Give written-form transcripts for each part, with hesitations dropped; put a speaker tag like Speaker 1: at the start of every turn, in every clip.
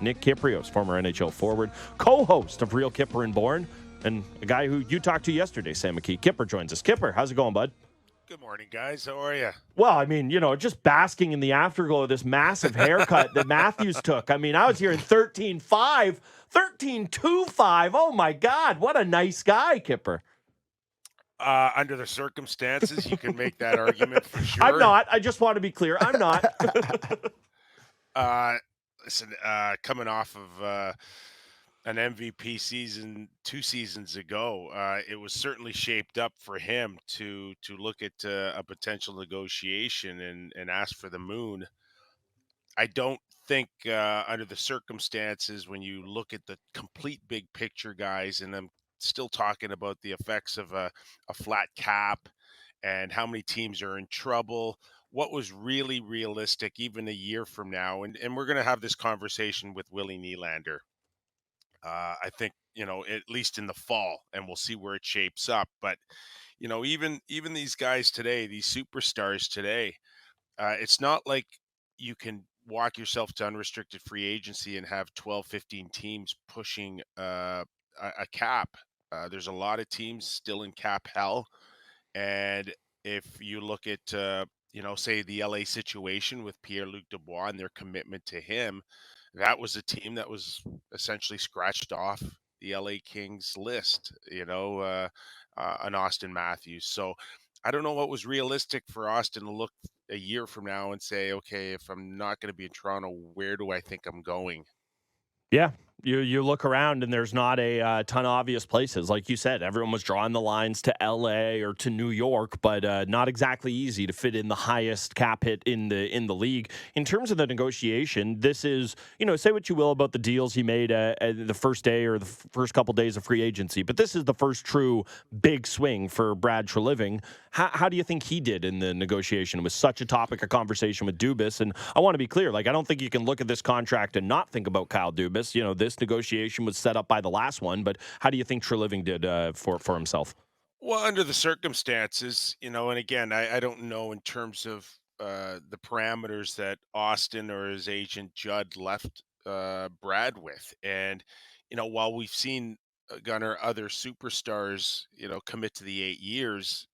Speaker 1: Nick Kypreos, former NHL forward, co-host of Real Kipper and Born, and a guy who you talked to yesterday, Sam McKee. Kipper joins us. Kipper, how's it going, bud?
Speaker 2: Good morning, guys. How are you?
Speaker 1: Well, I mean, just basking in the afterglow of this massive haircut that Matthews took. I mean, I was hearing 13.5, 13.25. Oh, my God. What a nice guy, Kipper.
Speaker 2: Under the circumstances, you can make that argument for sure.
Speaker 1: I'm not. I just want to be clear. I'm not.
Speaker 2: Listen, coming off of an MVP season 2 seasons ago, it was certainly shaped up for him to look at a potential negotiation and ask for the moon. I don't think under the circumstances, when you look at the complete big picture, guys, and I'm still talking about the effects of a flat cap and how many teams are in trouble, what was really realistic even a year from now, and we're going to have this conversation with Willie Nylander. I think, at least in the fall, and we'll see where it shapes up. But, even these guys today, these superstars today, it's not like you can walk yourself to unrestricted free agency and have 12, 15 teams pushing a cap. There's a lot of teams still in cap hell. And if you look at, say the LA situation with Pierre-Luc Dubois and their commitment to him, that was a team that was essentially scratched off the LA Kings list, an Auston Matthews. So I don't know what was realistic for Auston to look a year from now and say, okay, if I'm not going to be in Toronto, where do I think I'm going?
Speaker 1: Yeah, you look around and there's not a ton of obvious places. Like you said, everyone was drawing the lines to L.A. or to New York, but not exactly easy to fit in the highest cap hit in the league. In terms of the negotiation, this is, say what you will about the deals he made the first day or the first couple days of free agency, but this is the first true big swing for Brad Treliving. How do you think he did in the negotiation? It was such a topic of conversation with Dubas, and I want to be clear, I don't think you can look at this contract and not think about Kyle Dubas. This negotiation was set up by the last one, but how do you think Treliving did for himself?
Speaker 2: Well, under the circumstances, and again, I don't know in terms of the parameters that Austin or his agent Judd left Brad with. And, while we've seen Gunnar, other superstars, commit to the 8 years,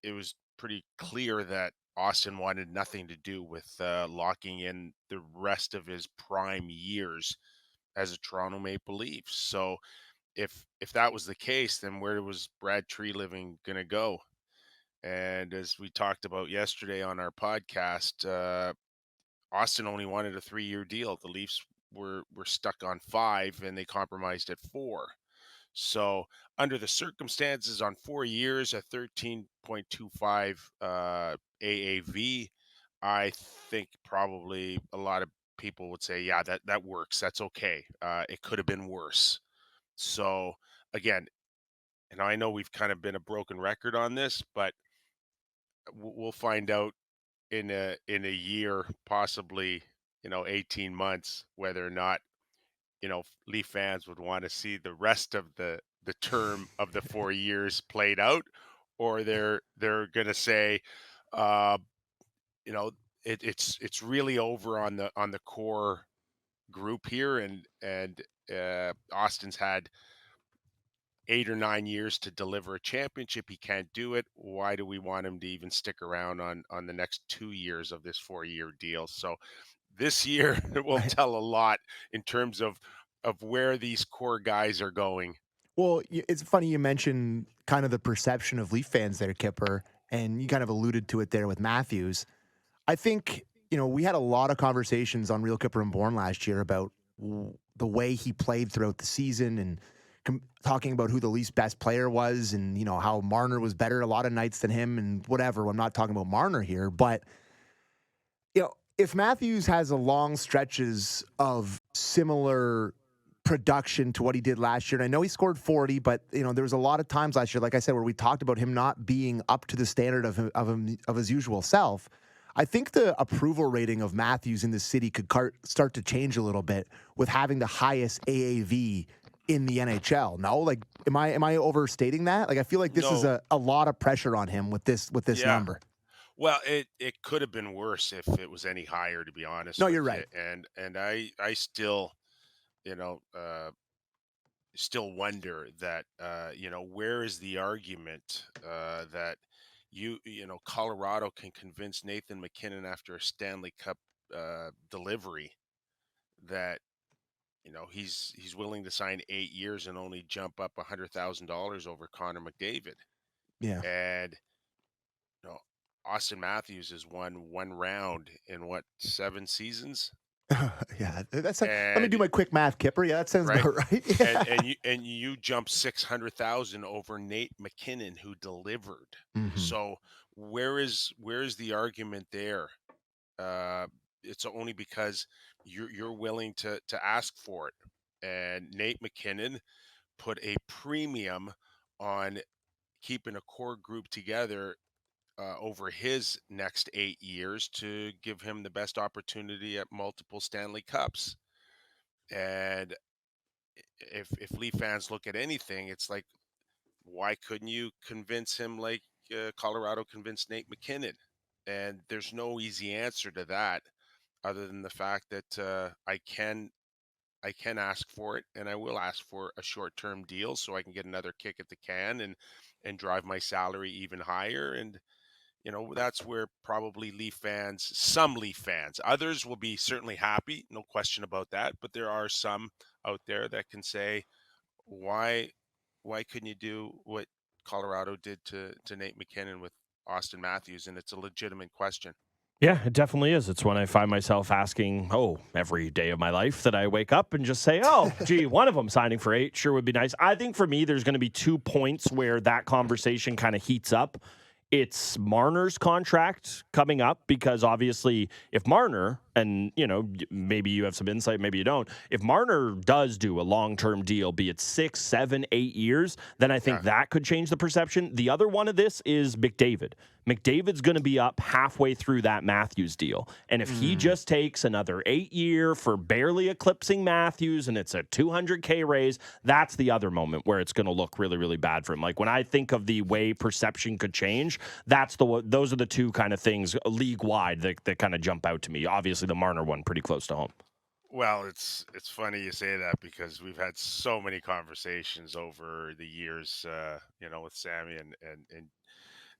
Speaker 2: it was pretty clear that Austin wanted nothing to do with locking in the rest of his prime years as a Toronto Maple Leaf. So if that was the case, then where was Brad Treliving going to go? And as we talked about yesterday on our podcast, Austin only wanted a 3-year deal. The Leafs were stuck on 5, and they compromised at 4. So under the circumstances, on 4 years at 13.25 AAV, I think probably a lot of people would say, yeah, that works. That's okay. It could have been worse. So again, and I know we've kind of been a broken record on this, but we'll find out in a year, possibly 18 months, whether or not Leaf fans would want to see the rest of the term of the 4 years played out, or they're going to say, uh, it's really over on the core group here, and Austin's had 8 or 9 years to deliver a championship. He can't do it. Why do we want him to even stick around on the next 2 years of this 4-year deal? So this year will tell a lot in terms of where these core guys are going.
Speaker 3: Well, it's funny you mentioned kind of the perception of Leaf fans there, Kipper, and you kind of alluded to it there with Matthews. I think, we had a lot of conversations on Real Kipper and Born last year about the way he played throughout the season and talking about who the Leafs' best player was and, how Marner was better a lot of nights than him and whatever. I'm not talking about Marner here, but, if Matthews has a long stretches of similar production to what he did last year, and I know he scored 40, but, there was a lot of times last year, like I said, where we talked about him not being up to the standard of his usual self. I think the approval rating of Matthews in the city could start to change a little bit with having the highest AAV in the NHL. No, am I overstating that? I feel like this is a lot of pressure on him with this number.
Speaker 2: Well, it could have been worse if it was any higher, to be honest.
Speaker 3: No, you're right.
Speaker 2: And I still still wonder that, where is the argument that Colorado can convince Nathan McKinnon after a Stanley Cup delivery that he's willing to sign 8 years and only jump up $100,000 over Connor McDavid.
Speaker 3: Yeah.
Speaker 2: And Auston Matthews has won one round in 7 seasons?
Speaker 3: Yeah, let me do
Speaker 2: And
Speaker 3: my quick math, Kipper. Yeah, that sounds
Speaker 2: right,
Speaker 3: about right. Yeah.
Speaker 2: and you jump 600,000 over Nate McKinnon, who delivered.
Speaker 3: Mhm.
Speaker 2: So where's the argument there? Uh, it's only because you're willing to ask for it. And Nate McKinnon put a premium on keeping a core group together over his next 8 years to give him the best opportunity at multiple Stanley Cups. And if Leaf fans look at anything, it's like, why couldn't you convince him like Colorado convinced Nate McKinnon? And there's no easy answer to that, other than the fact that I can ask for it, and I will ask for a short-term deal so I can get another kick at the can and drive my salary even higher. And that's where probably some Leaf fans, others will be certainly happy, no question about that. But there are some out there that can say, why couldn't you do what Colorado did to Nate McKinnon with Auston Matthews? And it's a legitimate question.
Speaker 1: Yeah, it definitely is. It's when I find myself asking, every day of my life that I wake up and just say, gee, one of them signing for 8 sure would be nice. I think for me, there's going to be 2 points where that conversation kind of heats up. It's Marner's contract coming up, because obviously if Marner, and maybe you have some insight, maybe you don't, if Marner does do a long-term deal, be it 6, 7, 8 years, then I think that could change the perception. The other one of this is McDavid. McDavid's going to be up halfway through that Matthews deal. And if he just takes another 8-year for barely eclipsing Matthews and it's a $200K raise, that's the other moment where it's going to look really, really bad for him. Like when I think of the way perception could change, those are the 2 kind of things league-wide that kind of jump out to me. Obviously, the Marner one pretty close to home.
Speaker 2: Well, it's funny you say that, because we've had so many conversations over the years, with Sammy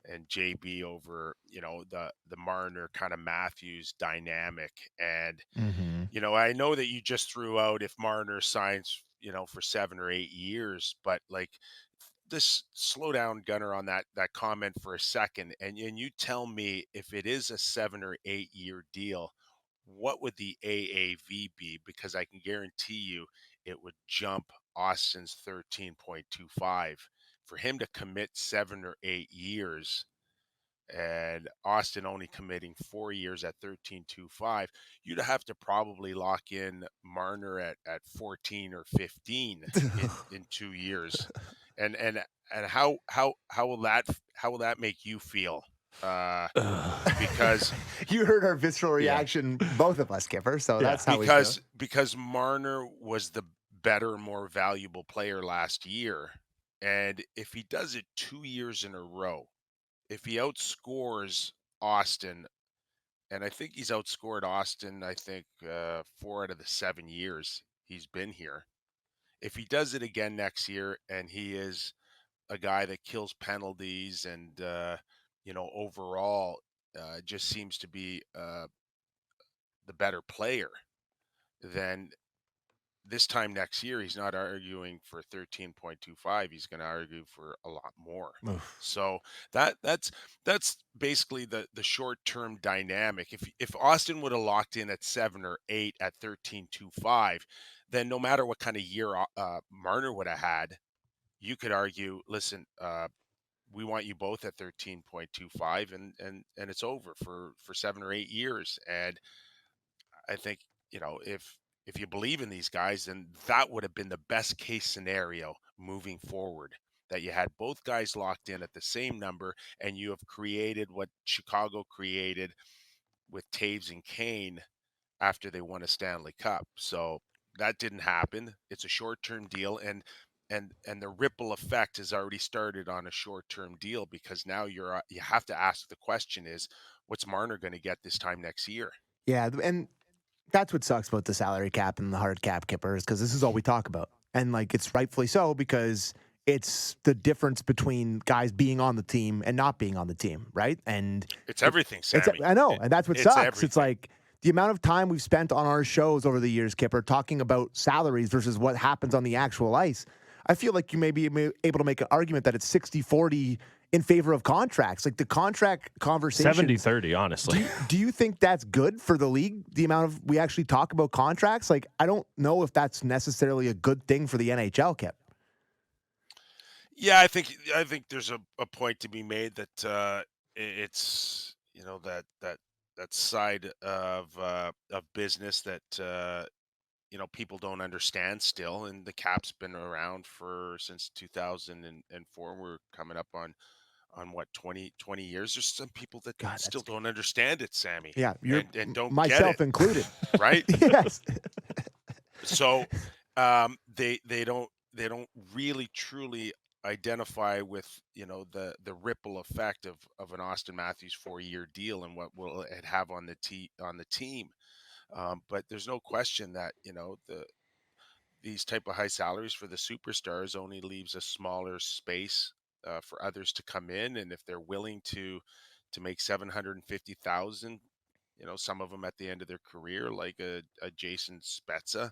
Speaker 2: and JB over, the Marner kind of Matthews dynamic. And,
Speaker 3: Mhm.
Speaker 2: I know that you just threw out if Marner signs, for 7 or 8 years, but like, this slow down, Gunner, on that comment for a second, and you tell me, if it is a 7 or 8 year deal, what would the AAV be? Because I can guarantee you it would jump Austin's 13.25. For him to commit 7 or 8 years, and Austin only committing 4 years at 13.25, you'd have to probably lock in Marner at 14 or 15 in 2 years. And how will that make you feel? Because
Speaker 3: You heard our visceral reaction, both of us, Kipper. So that's how we feel.
Speaker 2: because Marner was the better, more valuable player last year, and if he does it 2 years in a row, if he outscores Austin, and I think he's outscored Austin, I think 4 out of the 7 years he's been here. If he does it again next year, and he is a guy that kills penalties and overall just seems to be the better player, then this time next year he's not arguing for 13.25. He's going to argue for a lot more.
Speaker 3: Oof.
Speaker 2: So that's basically the short-term dynamic. If Austin would have locked in at 7 or 8 at 13.25, then no matter what kind of year Marner would have had, you could argue, listen, we want you both at 13.25, and it's over for 7 or 8 years. And I think, if you believe in these guys, then that would have been the best case scenario moving forward, that you had both guys locked in at the same number, and you have created what Chicago created with Taves and Kane after they won a Stanley Cup. So that didn't happen. It's a short-term deal, and the ripple effect has already started on a short-term deal, because now you have to ask the question is, what's Marner going to get this time next year?
Speaker 3: Yeah, and That's what sucks about the salary cap and the hard cap, Kippers, because this is all we talk about. And like it's rightfully so because it's the difference between guys being on the team and not being on the team, right? And
Speaker 2: It's everything,
Speaker 3: it's
Speaker 2: Sammy.
Speaker 3: I know, and that's what
Speaker 2: It's
Speaker 3: sucks. It's
Speaker 2: everything.
Speaker 3: like the amount of time we've spent on our shows over the years, Kipper, talking about salaries versus what happens on the actual ice. I feel like you may be able to make an argument that it's 60-40 in favor of contracts. Like the contract conversation
Speaker 1: 70-30, honestly.
Speaker 3: do you think that's good for the league? The amount of we actually talk about contracts? Like, I don't know if that's necessarily a good thing for the NHL, Kip.
Speaker 2: Yeah, I think there's a point to be made that it's that side of business that people don't understand still, and the cap's been around for since 2004. We're coming up on what 20 years. There's some people that
Speaker 3: God,
Speaker 2: still don't understand it, Sammy.
Speaker 3: Yeah, you're
Speaker 2: and don't get
Speaker 3: myself
Speaker 2: it,
Speaker 3: included.
Speaker 2: right?
Speaker 3: Yes.
Speaker 2: So they don't really truly identify with the ripple effect of an Auston Matthews 4-year deal and what will it have on the team. But there's no question that these type of high salaries for the superstars only leaves a smaller space for others to come in, and if they're willing to make 750,000, some of them at the end of their career, like a Jason Spezza,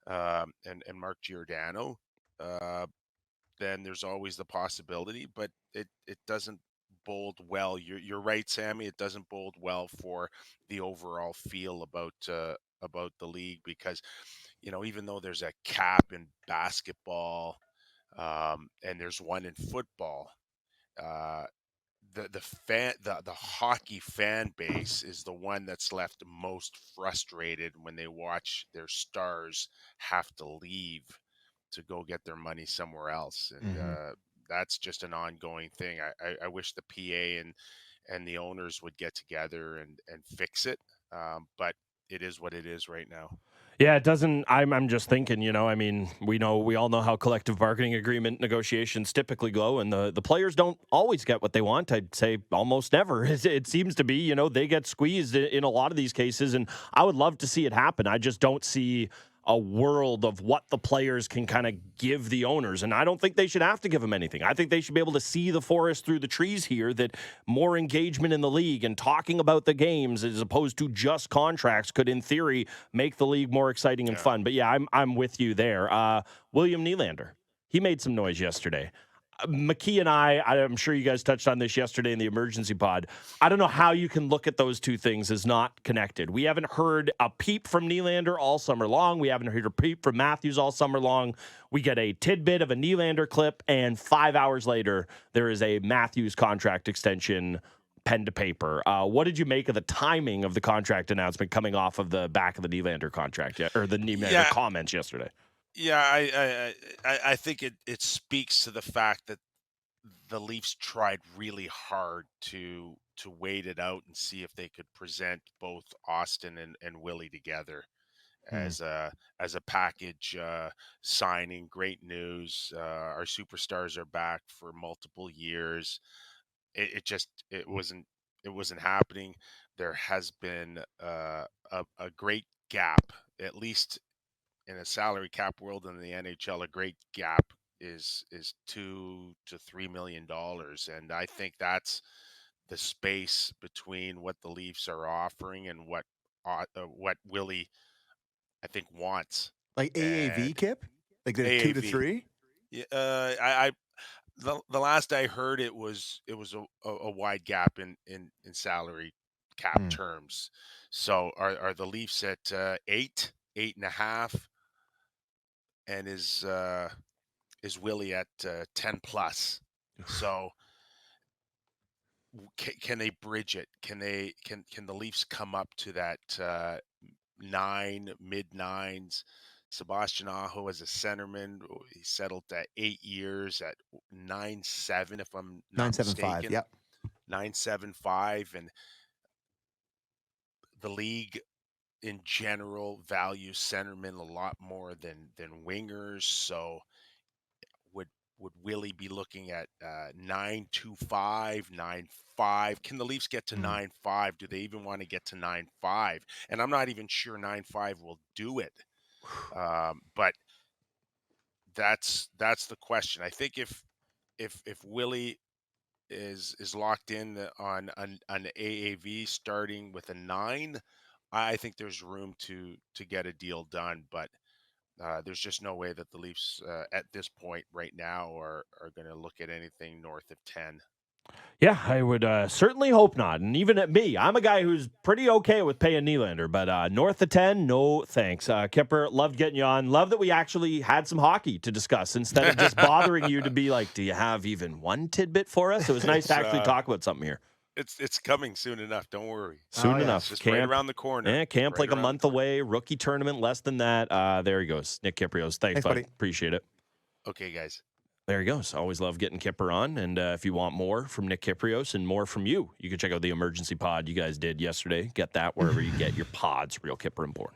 Speaker 2: and Mark Giordano, uh, then there's always the possibility, but it doesn't bode well. You're right, Sammy. It doesn't bode well for the overall feel about the league because even though there's a cap in basketball, and there's one in football, uh, the hockey fan base is the one that's left most frustrated when they watch their stars have to leave to go get their money somewhere else, and
Speaker 3: Mm-hmm.
Speaker 2: that's just an ongoing thing. I wish the PA and the owners would get together and fix it, but it is what it is right now.
Speaker 1: Yeah, it doesn't. I'm just thinking, I mean, we all know how collective bargaining agreement negotiations typically go, and the players don't always get what they want. I'd say almost never. It seems to be, they get squeezed in a lot of these cases, and I would love to see it happen. I just don't see a world of what the players can kind of give the owners. And I don't think they should have to give them anything. I think they should be able to see the forest through the trees here, that more engagement in the league and talking about the games as opposed to just contracts could, in theory, make the league more exciting and
Speaker 2: Yeah.
Speaker 1: fun. But yeah, I'm with you there. William Nylander, he made some noise yesterday. McKee and I'm sure you guys touched on this yesterday in the emergency pod. I don't know how you can look at those two things as not connected. We haven't heard a peep from Nylander all summer long. We haven't heard a peep from Matthews all summer long. We get a tidbit of a Nylander clip, and 5 hours later, there is a Matthews contract extension pen to paper. What did you make of the timing of the contract announcement coming off of the back of the Nylander contract, or the Nylander comments yesterday?
Speaker 2: Yeah, I think it speaks to the fact that the Leafs tried really hard to wait it out and see if they could present both Austin and Willie together
Speaker 3: Hmm.
Speaker 2: as a package signing. Great news. Our superstars are back for multiple years. It wasn't happening. There has been a great gap, at least in a salary cap world in the NHL. A great gap is $2 to $3 million, and I think that's the space between what the Leafs are offering and what Willie, I think, wants.
Speaker 3: Like AAV,
Speaker 2: And
Speaker 3: Kip? Like the 2 to
Speaker 2: AAV,
Speaker 3: 3?
Speaker 2: yeah, the last I heard, it was a wide gap in salary cap
Speaker 3: Hmm.
Speaker 2: terms. So are the Leafs at 8.5, and is Willie at 10 plus? So can they bridge it? Can the Leafs come up to that mid nines? Sebastian Aho as a centerman, he settled at 8 years at 9.7, if I'm not
Speaker 3: 975.
Speaker 2: mistaken.
Speaker 3: Yep.
Speaker 2: 9.75, and the league in general values centermen a lot more than wingers. So would would Willie be looking at 9.25, 9.5? Can the Leafs get to 9.5? Do they even want to get to 9.5? And I'm not even sure 9.5 will do it. But that's the question. I think if Willie is locked in on an AAV starting with a 9, I think there's room to get a deal done. But there's just no way that the Leafs at this point right now are going to look at anything north of 10.
Speaker 1: Yeah, I would certainly hope not. And even at me, I'm a guy who's pretty okay with paying Nylander, but north of 10, no thanks. Kipper, loved getting you on. Love that we actually had some hockey to discuss instead of just bothering you to be like, do you have even one tidbit for us? It was nice to actually talk about something here.
Speaker 2: It's coming soon enough. Don't worry.
Speaker 1: Soon enough.
Speaker 2: It's just right around the corner.
Speaker 1: Yeah, camp
Speaker 2: right
Speaker 1: like a month away. Rookie tournament less than that. There he goes. Nick Kypreos. Thanks, buddy. Appreciate it.
Speaker 2: Okay, guys.
Speaker 1: There he goes. Always love getting Kipper on. And if you want more from Nick Kypreos and more from you can check out the emergency pod you guys did yesterday. Get that wherever you get your pods. Real Kipper and Born.